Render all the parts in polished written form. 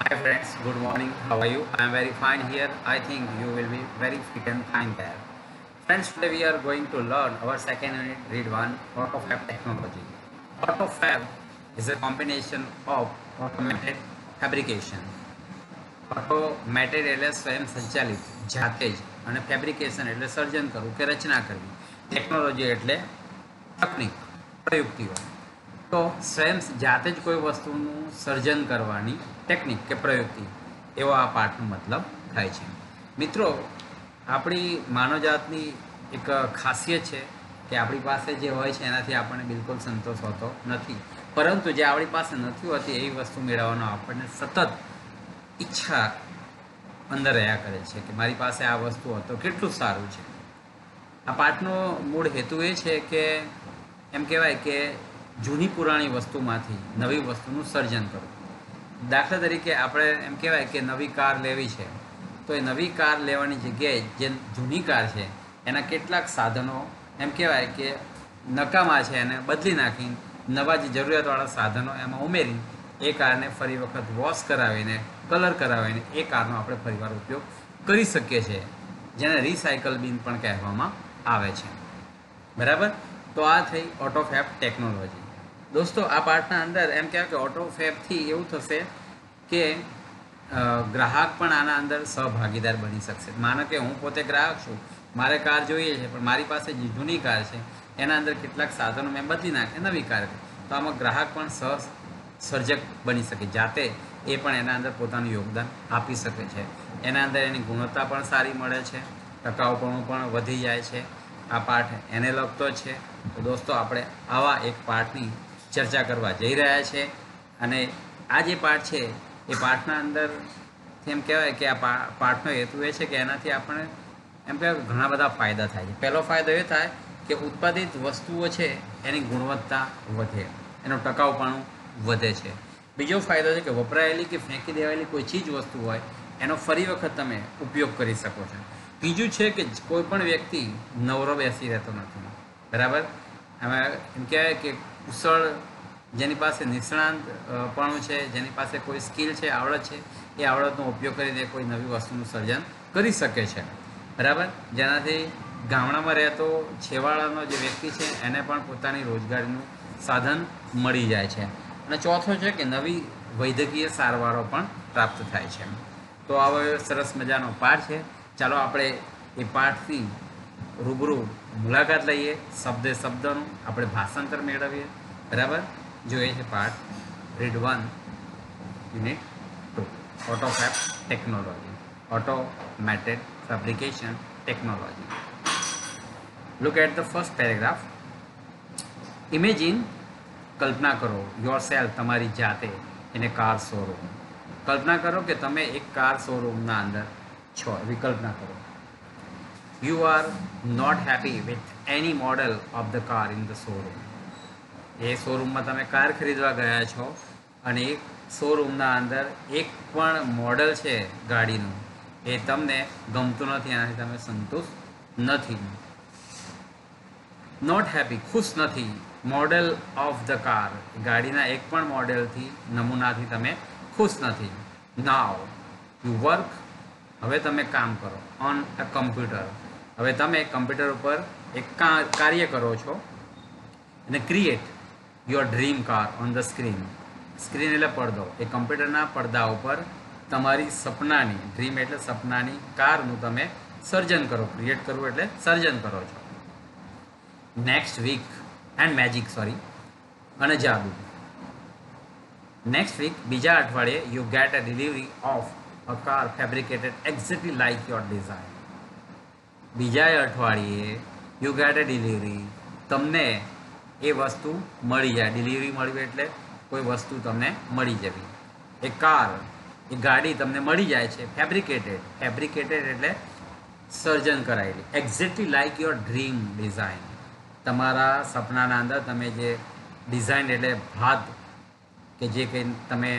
Hi friends, good morning. How are you? I am very fine here. I think you will be very fit and fine there. Friends, today we are going to learn our second unit, read one, AutoFab technology. AutoFab is a combination of automated fabrication. Automated એટલે સ્વયં સંચાલિત જાતે જ અને fabrication એટલે સર્જન કરવું કે રચના કરવી. ટેકનોલોજી એટલે તકનીક પ્રયુક્તિઓ. તો સ્વયં જાતે જ કોઈ વસ્તુનું સર્જન કરવાની ટેકનિક કે પ્રયુક્તિ એવો આ પાઠનો મતલબ થાય છે. મિત્રો, આપણી માનવજાતની એક ખાસિયત છે કે આપણી પાસે જે હોય છે એનાથી આપણને બિલકુલ સંતોષ હોતો નથી, પરંતુ જે આપણી પાસે નથી હોતી એવી વસ્તુ મેળવવાનો આપણને સતત ઈચ્છા અંદર રહ્યા કરે છે કે મારી પાસે આ વસ્તુ હોય તો કેટલું સારું છે. આ પાઠનો મૂળ હેતુ એ છે કે એમ કહેવાય કે જૂની પુરાણી વસ્તુમાંથી નવી વસ્તુનું સર્જન કરવું. દાખલા તરીકે આપણે એમ કહેવાય કે નવી કાર લેવી છે, તો એ નવી કાર લેવાની જગ્યાએ જે જૂની કાર છે એના કેટલાક સાધનો એમ કહેવાય કે નકામા છે એને બદલી નાખીને નવા જે જરૂરિયાતવાળા સાધનો એમાં ઉમેરી એ કારને ફરી વખત વોશ કરાવીને કલર કરાવીને એ કારનો આપણે ફરીવાર ઉપયોગ કરી શકીએ છીએ, જેને રિસાયકલ બિન પણ કહેવામાં આવે છે. બરાબર? તો આ થઈ ઓટોફેબ ટેકનોલોજી. દોસ્તો, આ પાર્ટના અંદર એમ કહેવાય કે ઓટોફેબથી એવું થશે કે ગ્રાહક પણ આના અંદર સહભાગીદાર બની શકશે. માનો કે હું પોતે ગ્રાહક છું, મારે કાર જોઈએ છે, પણ મારી પાસે જે જૂની કાર છે એના અંદર કેટલાક સાધનો મેં બદલી નાખે નવી કાર, તો આમાં ગ્રાહક પણ સર્જક બની શકે, જાતે એ પણ એના અંદર પોતાનું યોગદાન આપી શકે છે. એના અંદર એની ગુણવત્તા પણ સારી મળે છે, ટકાઉપણું પણ વધી જાય છે. આ પાઠ એને લગતો છે. તો દોસ્તો, આપણે આવા એક પાઠની ચર્ચા કરવા જઈ રહ્યા છે. અને આ જે પાઠ છે એ પાઠના અંદર એમ કહેવાય કે આ પાઠનો હેતુ એ છે કે એનાથી આપણે એમ કહેવાય ઘણા બધા ફાયદા થાય છે. પહેલો ફાયદો એ થાય કે ઉત્પાદિત વસ્તુઓ છે એની ગુણવત્તા વધે, એનું ટકાઉપણું વધે છે. બીજો ફાયદો છે કે વપરાયેલી કે ફેંકી દેવાયેલી કોઈ ચીજ વસ્તુ હોય એનો ફરી વખત તમે ઉપયોગ કરી શકો છો. ત્રીજું છે કે કોઈ પણ વ્યક્તિ નવરો બેસી રહેતો નથી. બરાબર? એમાં એમ કહેવાય કે કુશળ, જેની પાસે નિષ્ણાંતપણું છે, જેની પાસે કોઈ સ્કિલ છે, આવડત છે, એ આવડતનો ઉપયોગ કરીને કોઈ નવી વસ્તુનું સર્જન કરી શકે છે. બરાબર? જેનાથી ગામડામાં રહેતો છેવાડાનો જે વ્યક્તિ છે એને પણ પોતાની રોજગારીનું સાધન મળી જાય છે. અને ચોથો છે કે નવી વૈદ્યકીય સારવારો પણ પ્રાપ્ત થાય છે. તો આવો સરસ મજાનો પાઠ છે. ચાલો આપણે એ પાઠથી રૂબરૂ મુલાકાત લઈએ, શબ્દે શબ્દનું આપણે ભાષાંતર મેળવીએ. બરાબર? જોઈએ છે પાઠ read 1 unit 2 autofab technology, automated fabrication technology. Look at the first paragraph. Imagine, કલ્પના કરો, યોર સેલ્ફ, તમારી જાતે, એને કાર શોરૂમ. કલ્પના કરો કે તમે એક કાર શોરૂમના અંદર છો, એવી કલ્પના કરો. You are not happy with any model of the car in the showroom. એ શોરૂમમાં તમે કાર ખરીદવા ગયા છો અને એક શોરૂમના અંદર એક પણ મોડલ છે ગાડીનું એ તમને ગમતું નથી, એનાથી તમે સંતુષ્ટ નથી. નોટ હેપી, ખુશ નથી. મોડેલ ઓફ ધ કાર, ગાડીના એક પણ મોડેલથી, નમૂનાથી તમે ખુશ નથી. નાવ યુ વર્ક, હવે તમે કામ કરો. ઓન અ કમ્પ્યુટર, હવે તમે કમ્પ્યુટર ઉપર એક કાર્ય કરો છો. અને create your dream car on the screen. Screen એટલે પડદો, એ કમ્પ્યુટરના પડદા ઉપર તમારી સપનાની, ડ્રીમ એટલે સપનાની કારનું તમે સર્જન કરો. ક્રિએટ કરવું એટલે સર્જન કરો છો. નેક્સ્ટ વીક એન્ડ મેજિક, અને જાદુ. નેક્સ્ટ વીક, બીજા અઠવાડિયે, you get a delivery of a car fabricated exactly like your design. બીજા અઠવાડિયે યુ ગેટ અ ડિલિવરી, તમને એ વસ્તુ મળી જાય. ડિલિવરી મળવી એટલે કોઈ વસ્તુ તમને મળી જવી. એ કાર, એ ગાડી તમને મળી જાય છે. ફેબ્રિકેટેડ એટલે સર્જન કરાયેલી. Exactly like your dream design, તમારા સપનાના અંદર તમે જે ડિઝાઇન એટલે ભાત કે જે કંઈ તમે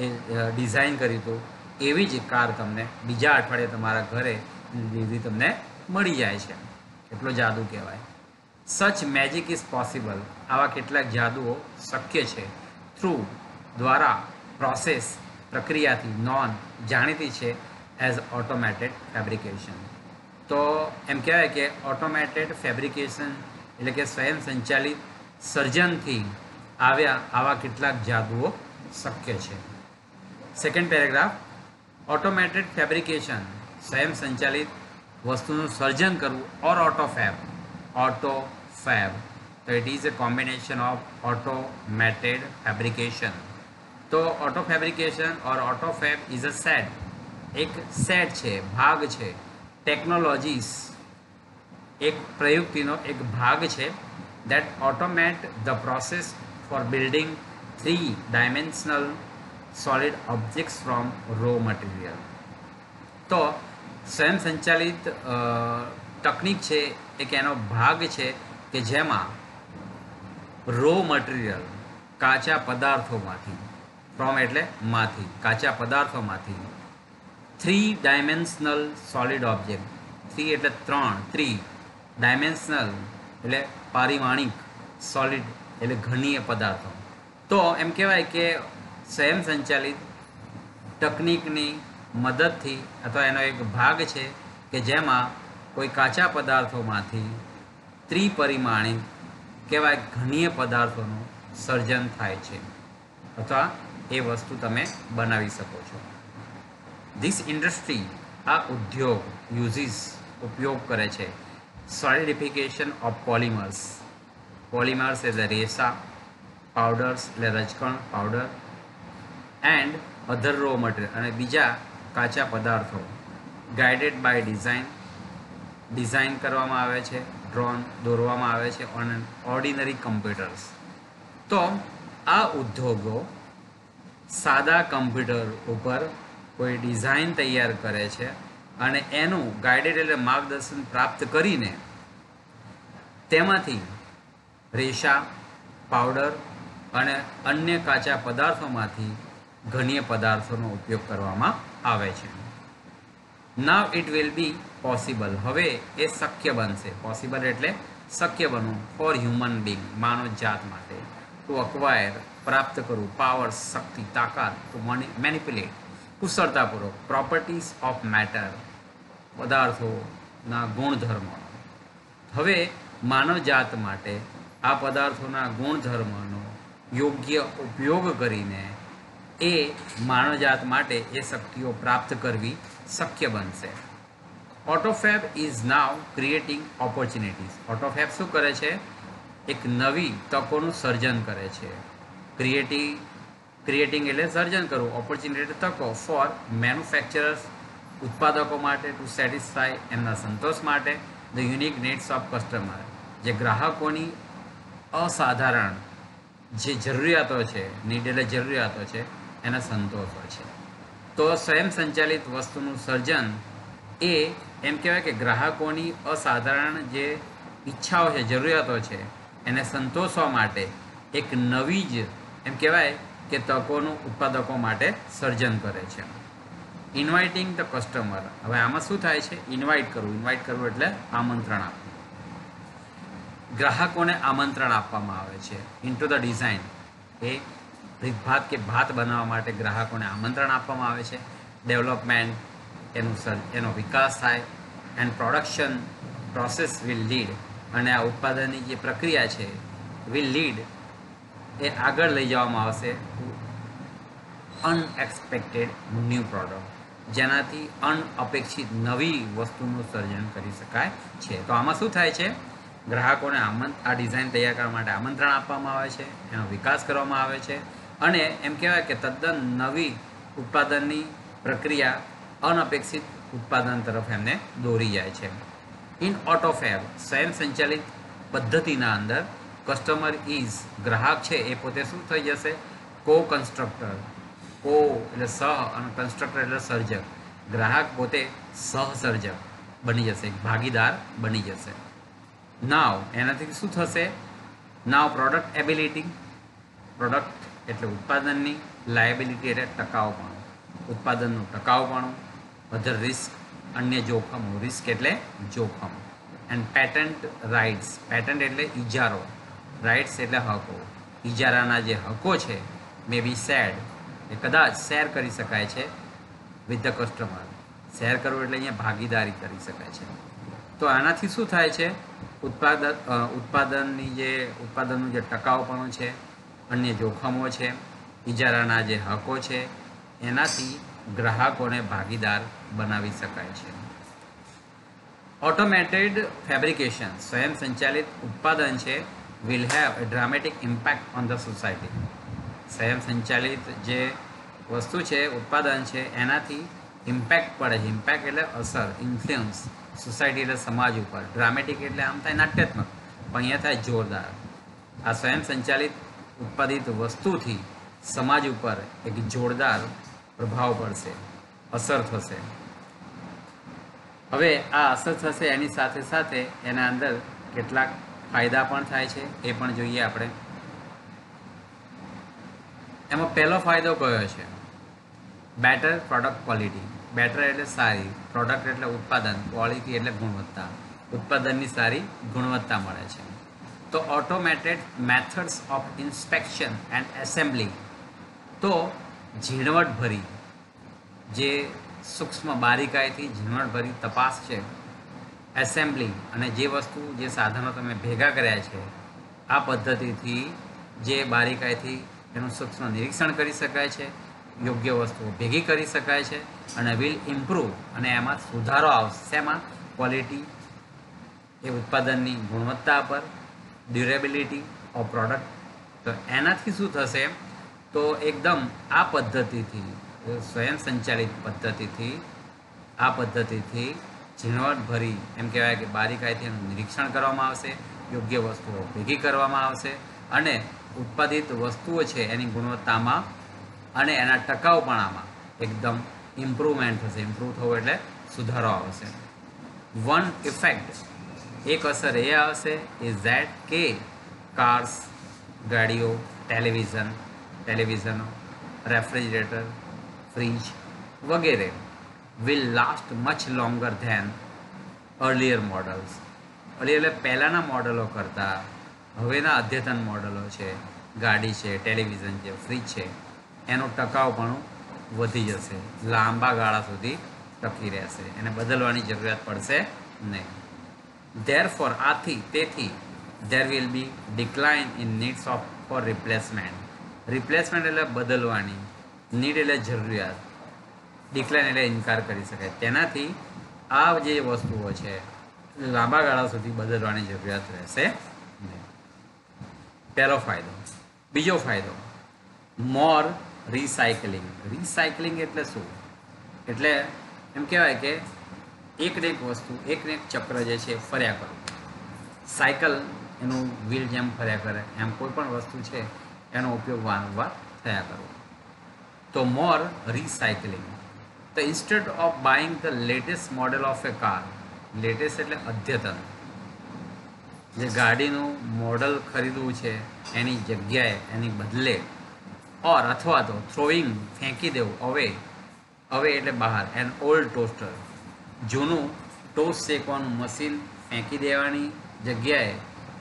એ ડિઝાઇન કર્યું હતું એવી જ કાર તમને બીજા અઠવાડિયે તમારા ઘરે ડિલિવરી તમને મળી જાય છે. એટલો જાદુ કહેવાય. સચ મેજિક ઇઝ પોસિબલ, આવા કેટલાક જાદુઓ શક્ય છે. થ્રુ, દ્વારા, પ્રોસેસ પ્રક્રિયાથી નોન જાણીતી છે એઝ ઓટોમેટેડ ફેબ્રિકેશન. તો એમ કહેવાય કે ઓટોમેટેડ ફેબ્રિકેશન એટલે કે સ્વયં સંચાલિત સર્જનથી આવા કેટલાક જાદુઓ શક્ય છે. સેકન્ડ પેરેગ્રાફ, ઓટોમેટેડ ફેબ્રિકેશન સ્વયં સંચાલિત વસ્તુનું સર્જન કરવું ઓર ઓટોફેબ. તો it is a combination of automated fabrication. તો auto fabrication or autofab is a set, એક સેટ છે, ભાગ છે, ટેકનોલોજીસ એક પ્રયુક્તિનો એક ભાગ છે that automate the process for building 3-dimensional solid objects from raw material. તો સ્વયં સંચાલિત તકનિક છે એક એનો ભાગ છે કે જેમાં રો મટીરિયલ કાચા પદાર્થોમાંથી, ફ્રોમ એટલે માંથી, કાચા પદાર્થોમાંથી 3-dimensional solid object, 3 એટલે 3, ડાયમેન્શનલ એટલે પારિમાણિક, સોલિડ એટલે ઘનીય પદાર્થો. તો એમ કહેવાય કે સ્વયં સંચાલિત તકનિકની મદદથી અથવા એનો એક ભાગ છે કે જેમાં કોઈ કાચા પદાર્થોમાંથી ત્રિપરિમાણિક કહેવાય ઘનીય પદાર્થોનું સર્જન થાય છે અથવા એ વસ્તુ તમે બનાવી શકો છો. ધીસ ઇન્ડસ્ટ્રી, આ ઉદ્યોગ ઉપયોગ કરે છે સોલિડિફિકેશન ઓફ પોલિમર્સ એટલે રેસા, પાવડર્સ એટલે રજકણ powder, and other raw material અને બીજા કાચા પદાર્થો, ગાઈડેડ બાય ડિઝાઇન કરવામાં આવે છે, દોરવામાં આવે છે ઓન ઓર્ડિનરી કમ્પ્યુટર્સ. તો આ ઉદ્યોગો સાદા કમ્પ્યુટર ઉપર કોઈ ડિઝાઇન તૈયાર કરે છે અને એનું ગાઈડેડ એટલે માર્ગદર્શન પ્રાપ્ત કરીને તેમાંથી રેશા, પાવડર અને અન્ય કાચા પદાર્થોમાંથી ઘનીય પદાર્થોનો ઉપયોગ કરવામાં આવે છે. Now it will be possible, હવે એ શક્ય બનશે. પોસિબલ એટલે શક્ય બનવું ફોર હ્યુમન બિંગ, માનવ જાત માટે, ટુ અક્વાયર પ્રાપ્ત કરવું, પાવર શક્તિ, તાકાત, ટુ મેનિપ્યુલેટ કુશળતાપૂર્વક, પ્રોપર્ટીઝ ઓફ મેટર પદાર્થોના ગુણધર્મો. હવે માનવજાત માટે આ પદાર્થોના ગુણધર્મોનો યોગ્ય ઉપયોગ કરીને એ માનવજાત માટે એ શક્તિઓ પ્રાપ્ત કરવી શક્ય બનશે. ઓટોફેબ ઇઝ નાવ ક્રિએટિંગ ઓપોર્ચ્યુનિટીઝ. ઓટોફેબ શું કરે છે? એક નવી તકોનું સર્જન કરે છે. ક્રિએટિંગ એટલે સર્જન કરવું, ઓપોર્ચ્યુનિટી એટલે તકો, ફોર મેન્યુફેક્ચરર્સ ઉત્પાદકો માટે, ટુ સેટિસ્ફાય એમના સંતોષ માટે, the unique needs of customer, જે ગ્રાહકોની અસાધારણ જે જરૂરિયાતો છે, નીડ એટલે જરૂરિયાતો છે, એના સંતોષો છે. તો સ્વયં સંચાલિત વસ્તુનું સર્જન એ એમ કહેવાય કે ગ્રાહકોની અસાધારણ જે ઈચ્છાઓ છે, જરૂરિયાતો છે, એને સંતોષવા માટે એક નવી જ એમ કહેવાય કે તકોનું ઉત્પાદકો માટે સર્જન કરે છે. ઇન્વાઇટિંગ ધ કસ્ટમર, હવે આમાં શું થાય છે? ઇન્વાઇટ કરવું એટલે આમંત્રણ આપવું. ગ્રાહકોને આમંત્રણ આપવામાં આવે છે ઇન્ટુ ધ ડિઝાઇન, એ ભાત બનાવવા માટે ગ્રાહકોને આમંત્રણ આપવામાં આવે છે. ડેવલપમેન્ટ, એનો વિકાસ થાય, and production process will lead, અને આ ઉત્પાદનની જે પ્રક્રિયા છે વિલ લીડ, એ આગળ લઈ જવામાં આવશે અનએક્સપેક્ટેડ ન્યૂ પ્રોડક્ટ, જેનાથી અનઅપેક્ષિત નવી વસ્તુનું સર્જન કરી શકાય છે. તો આમાં શું થાય છે? ગ્રાહકોને આ ડિઝાઇન તૈયાર કરવા માટે આમંત્રણ આપવામાં આવે છે, એનો વિકાસ કરવામાં આવે છે, અને એમ કહેવાય કે તદ્દન નવી ઉત્પાદનની પ્રક્રિયા અનઅપેક્ષિત ઉત્પાદન તરફ એમને દોરી જાય છે. ઇન ઓટોફેબ, સ્વયં સંચાલિત પદ્ધતિના અંદર કસ્ટમર ઇઝ, ગ્રાહક છે એ પોતે શું થઈ જશે? કો કન્સ્ટ્રક્ટર, કો એટલે સહ અને કન્સ્ટ્રક્ટર એટલે સર્જક. ગ્રાહક પોતે સહસર્જક બની જશે, એક ભાગીદાર બની જશે. નાવ, એનાથી શું થશે? નાવ પ્રોડક્ટ એબિલિટી, પ્રોડક્ટ એટલે ઉત્પાદનની, લાયબિલિટી એટલે ટકાઉપણું, ઉત્પાદનનું ટકાઉપણું, અધર રિસ્ક અન્ય જોખમો, રિસ્ક એટલે જોખમ, એન્ડ પેટન્ટ રાઇટ્સ, પેટન્ટ એટલે ઇજારો, રાઇટ્સ એટલે હકો, ઇજારાના જે હકો છે, મે બી સેડ એ કદાચ શેર કરી શકાય છે વિથ ધ કસ્ટમર. શેર કરવું એટલે અહીંયા ભાગીદારી કરી શકાય છે. તો આનાથી શું થાય છે? ઉત્પાદનનું જે ટકાઉપણું છે, અન્ય જોખમો છે, ઇજારાના જે હકો છે, એનાથી ગ્રાહકોને ભાગીદાર બનાવી શકાય છે. ઓટોમેટેડ ફેબ્રિકેશન, સ્વયં સંચાલિત ઉત્પાદન છે, will have a dramatic impact on the society. સ્વયં સંચાલિત જે વસ્તુ છે, ઉત્પાદન છે, એનાથી ઇમ્પેક્ટ પડે છે. ઇમ્પેક્ટ એટલે અસર, ઇન્ફ્લુઅન્સ. સોસાયટી એટલે સમાજ ઉપર. ડ્રામેટિક એટલે આમ થાય નાટ્યાત્મક, પણ અહીંયા થાય જોરદાર. આ સ્વયં સંચાલિત ઉત્પાદિત વસ્તુથી સમાજ ઉપર એક જોરદાર પ્રભાવ પડશે, અસર થશે. હવે આ અસર થશે એની સાથે સાથે એના અંદર કેટલાક ફાયદા પણ થાય છે, એ પણ જોઈએ આપણે. એમાં પહેલો ફાયદો કયો છે? Better product quality. બેટર એટલે સારી, પ્રોડક્ટ એટલે ઉત્પાદન, ક્વોલિટી એટલે ગુણવત્તા. ઉત્પાદનની સારી ગુણવત્તા મળે છે. તો automated methods of inspection and assembly. તો ઝીણવટભરી, જે સૂક્ષ્મ બારીકાઈથી ઝીણવટભરી તપાસ છે, એસેમ્બલી અને જે વસ્તુ, જે સાધનો તમે ભેગા કર્યા છે, આ પદ્ધતિથી જે બારીકાઈથી એનું સૂક્ષ્મ નિરીક્ષણ કરી શકાય છે, યોગ્ય વસ્તુઓ ભેગી કરી શકાય છે, અને વિલ ઇમ્પ્રૂવ, અને એમાં સુધારો આવશે. શેમાં? ક્વોલિટી, એ ઉત્પાદનની ગુણવત્તા પર, ડ્યુરેબિલિટી ઓફ પ્રોડક્ટ. તો એનાથી શું થશે? તો એકદમ આ પદ્ધતિથી, સ્વયં સંચાલિત પદ્ધતિથી, આ પદ્ધતિથી ઝીણવટભરી, એમ કહેવાય કે બારીકાઈથી એનું નિરીક્ષણ કરવામાં આવશે, યોગ્ય વસ્તુઓ ભેગી કરવામાં આવશે, અને ઉત્પાદિત વસ્તુઓ છે એની ગુણવત્તામાં અને એના ટકાઉપણામાં એકદમ ઇમ્પ્રુવમેન્ટ થશે. ઇમ્પ્રૂવ થવું એટલે સુધારો આવશે. વન ઇફેક્ટ, એક અસર એ આવશે ઇઝ ધેટ કે કાર્સ, ગાડીઓ, ટેલિવિઝનો, રેફ્રિજરેટર, ફ્રીજ વગેરે will last much longer than earlier models. એટલે પહેલાંના મોડલો કરતાં હવેના અદ્યતન મોડલો છે, ગાડી છે, ટેલિવિઝન છે, ફ્રીજ છે, એનું ટકાઉપણું વધી જશે, લાંબા ગાળા સુધી ટકી રહેશે, એને બદલવાની જરૂરિયાત પડશે નહીં. ધેરફોર, તેથી there will be decline in needs of for replacement. Replacement એટલે બદલવાની, નીડ એટલે જરૂરિયાત, ડિક્લાઇન એટલે ઇનકાર કરી શકાય. તેનાથી આ જે વસ્તુઓ છે લાંબા ગાળા સુધી બદલવાની જરૂરિયાત રહેશે નહીં. પહેલો ફાયદો. બીજો ફાયદો, મોર રિસાયકલિંગ. રિસાયકલિંગ એટલે શું? એટલે એમ કહેવાય કે એકને એક વસ્તુ, એકને એક ચક્ર જે છે ફર્યા કરવું. સાયકલ, એનું વ્હીલ જેમ ફર્યા કરે એમ કોઈ પણ વસ્તુ છે એનો ઉપયોગ વારંવાર થયા કરવો. તો મોર રિસાયકલિંગ. તો instead of buying the latest model of A car, latest એટલે અદ્યતન, જે ગાડીનું મોડલ ખરીદવું છે એની જગ્યાએ, એની બદલે, ઓર અથવા તો થ્રોઈંગ, ફેંકી દેવું, અવે એટલે બહાર, એન ઓલ્ડ ટોસ્ટર, જૂનું ટોસ્ટ શેકવાનું મશીન ફેંકી દેવાની જગ્યાએ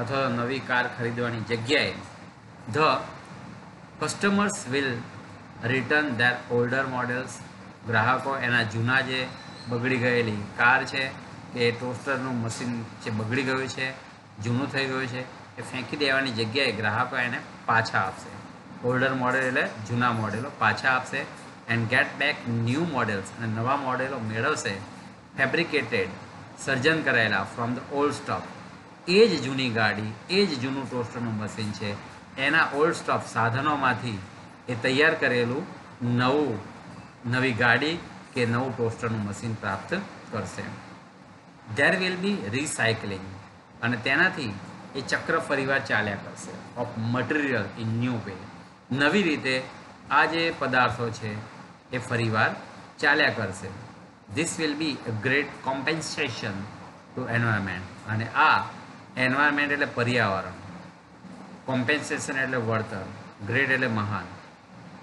અથવા નવી કાર ખરીદવાની જગ્યાએ, the customers will return there older models. ગ્રાહકો એના જૂના જે બગડી ગયેલી કાર છે કે ટોસ્ટરનું મશીન જે બગડી ગયું છે, જૂનું થઈ ગયું છે, એ ફેંકી દેવાની જગ્યાએ ગ્રાહકો એને પાછા આપશે. ઓલ્ડર મોડેલ એટલે જૂના મોડેલો પાછા આપશે. And get back new models, અને નવા મોડેલો મેળવશે. ફેબ્રિકેટેડ, સર્જન કરાયેલા ફ્રોમ ધ ઓલ્ડ સ્ટોક. એ જ જૂની ગાડી, એ જ જૂનું ટોસ્ટરનું મશીન છે, એના ઓલ્ડ સ્ટોક સાધનોમાંથી એ તૈયાર કરેલું નવી ગાડી કે નવું ટોસ્ટરનું મશીન પ્રાપ્ત કરશે. ધેર વિલ બી રિસાયકલિંગ, અને તેનાથી એ ચક્ર ફરીવાર ચાલ્યા કરશે. Of material in new way, નવી રીતે આ જે પદાર્થો છે એ ફરીવાર ચાલ્યા કરશે. This will be a great compensation to environment, અને આ એન્વાયરમેન્ટ એટલે પર્યાવરણ, કોમ્પેન્સેશન એટલે વળતર, ગ્રેટ એટલે મહાન.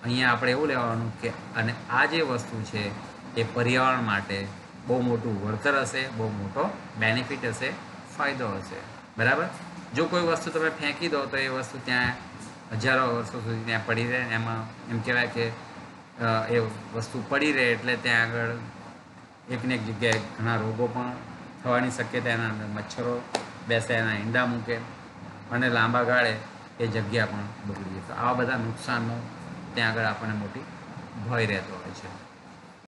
અહીંયા આપણે એવું લેવાનું કે અને આ જે વસ્તુ છે એ પર્યાવરણ માટે બહુ મોટું વળતર હશે, બહુ મોટો બેનિફિટ હશે, ફાયદો હશે. બરાબર? જો કોઈ વસ્તુ તમે ફેંકી દો તો એ વસ્તુ ત્યાં હજારો વર્ષો સુધી ત્યાં પડી રહે, એમાં એમ કહેવાય કે એ વસ્તુ પડી રહે એટલે ત્યાં આગળ એકને એક જગ્યાએ ઘણા રોગો પણ થવાની શક્યતા, એના અંદર મચ્છરો બેસે, એના ઈંડા મૂકે અને લાંબા ગાળે એ જગ્યા પણ બગડી જાય. તો આવા બધા નુકસાનનો ત્યાં આગળ આપણને મોટી ભય રહેતો હોય છે.